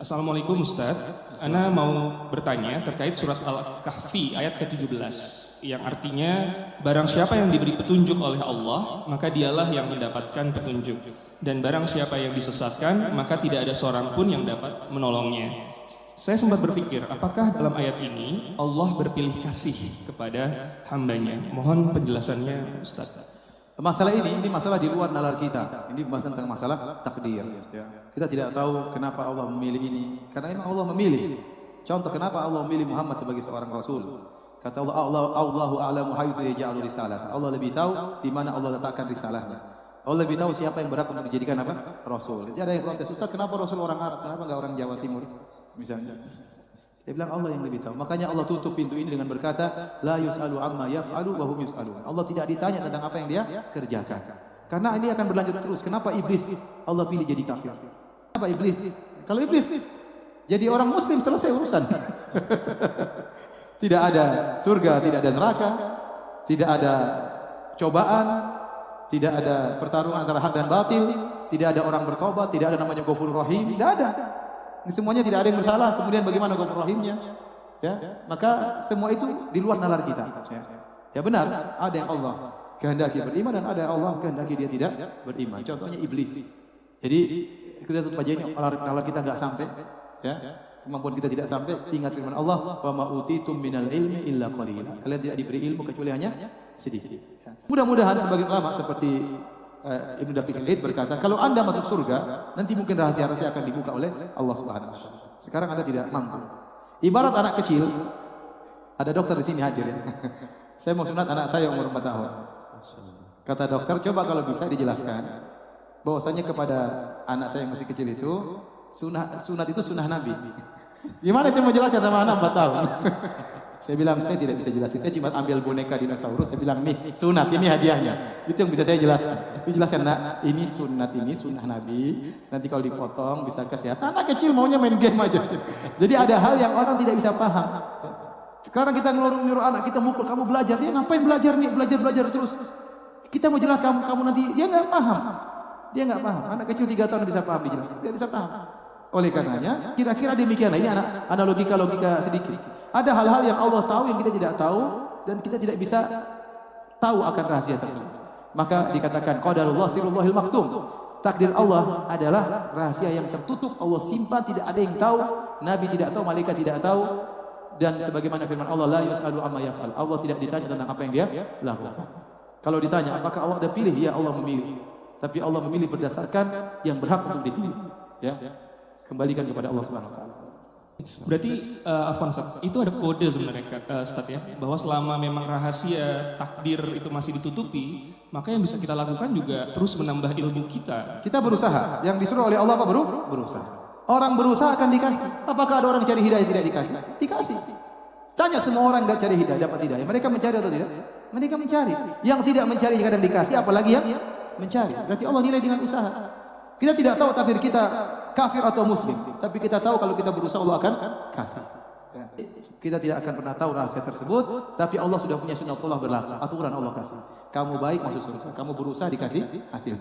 Assalamualaikum Ustaz. Ana mau bertanya terkait surat Al-Kahfi ayat ke-17 yang artinya barang siapa yang diberi petunjuk oleh Allah maka dialah yang mendapatkan petunjuk, dan barang siapa yang disesatkan maka tidak ada seorang pun yang dapat menolongnya. Saya sempat berpikir, apakah dalam ayat ini Allah berpilih kasih kepada hambanya? Mohon penjelasannya Ustaz. Masalah ini masalah di luar nalar kita. Ini masalah tentang masalah takdir. Ya. Kita tidak tahu kenapa Allah memilih ini. Karena memang Allah memilih. Contoh kenapa Allah memilih Muhammad sebagai seorang Rasul. Kata Allah, Allahu a'lamu haitsu yaj'alu risalah. Allah lebih tahu di mana Allah letakkan risalahnya. Allah lebih tahu siapa yang berhak untuk dijadikan apa? Rasul. Jadi ada yang protes, Ustaz kenapa Rasul orang Arab? Kenapa enggak orang Jawa Timur? Misalnya. Dia bilang Allah yang lebih tahu. Makanya Allah tutup pintu ini dengan berkata, la yus'alu amma yaf'alu wa hum yus'alun. Allah tidak ditanya tentang apa yang dia kerjakan. Karena ini akan berlanjut terus. Kenapa iblis Allah pilih jadi kafir? Kenapa iblis? Kalau iblis jadi orang muslim selesai urusan. Tidak ada surga, tidak ada neraka, tidak ada cobaan, tidak ada pertarungan antara hak dan batil, tidak ada orang bertobat, tidak ada namanya Ghafurur Rahim, tidak ada. Ini semuanya tidak ada yang bersalah. Kemudian bagaimana Ghafurur Rahimnya? Ya, maka semua itu di luar nalar kita. Ya benar, ada yang Allah kehendaki beriman dan ada yang Allah kehendaki dia tidak beriman. Contohnya iblis. Jadi kita tutup aja ini nalar kita enggak sampai. Ya, kemampuan kita tidak sampai. Ingat firman Allah, wa ma utitum minal ilmi illa qalila. Kalian tidak diberi ilmu kecuali hanya sedikit. Mudah-mudahan sebagian ulama seperti Ibnu Daqiq al-Id berkata, kalau Anda masuk surga, nanti mungkin rahasia-rahasia akan dibuka oleh Allah Subhanahu wa taala. Sekarang Anda tidak mampu. Ibarat anak kecil, ada dokter di sini hadir ya. Saya mau sunat anak saya umur 4 tahun. Kata dokter, coba kalau bisa dijelaskan bahwasanya kepada anak saya yang masih kecil itu sunat itu sunnah Nabi. Gimana itu mau jelaskan sama anak 4 tahun? Saya bilang, saya tidak bisa jelasin. Saya cuma ambil boneka dinosaurus, saya bilang, nih, sunat, ini hadiahnya. Itu yang bisa saya jelaskan. Jelaskan, nak, ini sunnah Nabi. Nanti kalau dipotong, bisa kesehatan. Anak kecil maunya main game aja. Jadi ada hal yang orang tidak bisa paham. Sekarang kita nyuruh anak kita mukul, kamu belajar. Dia ngapain belajar nih? Belajar terus. Kita mau jelas kamu nanti, dia nggak paham. Dia nggak paham. Anak kecil 3 tahun bisa paham dijelaskan. Nggak bisa paham. Oleh karenanya, kira-kira demikian. Ini logika sedikit. Ada hal-hal yang Allah tahu yang kita tidak tahu dan kita tidak bisa tahu akan rahasia tersebut. Maka dikatakan qadarullah sirullahil maktum. Takdir Allah adalah rahasia yang tertutup, Allah simpan, tidak ada yang tahu, nabi tidak tahu, malaikat tidak tahu, dan sebagaimana firman Allah la yus'alu amma yaf'al. Allah tidak ditanya tentang apa yang dia lakukan. Kalau ditanya apakah Allah ada pilih? Ya, Allah memilih. Tapi Allah memilih berdasarkan yang berhak untuk dipilih. Ya. Kembalikan kepada Allah Subhanahu wa taala. Berarti Alfonso, itu ada kode sebenarnya Ustaz ya, bahwa selama memang rahasia takdir itu masih ditutupi, maka yang bisa kita lakukan juga terus menambah ilmu kita. Kita berusaha. Yang disuruh oleh Allah apa berusaha. Orang berusaha akan dikasih. Apakah ada orang cari hidayah tidak dikasih? Dikasih. Tanya semua orang enggak cari hidayah dapat hidayah. Mereka mencari atau tidak? Mereka mencari. Yang tidak mencari kadang dikasih, apalagi yang mencari. Berarti Allah nilai dengan usaha. Kita tidak tahu takdir kita kafir atau muslim, tapi kita tahu kalau kita berusaha Allah akan kasih. Kita tidak akan pernah tahu rahasia tersebut, tapi Allah sudah punya sunnatullah berlaku, aturan Allah kasih. Kamu baik masuk surga, kamu berusaha dikasih hasil.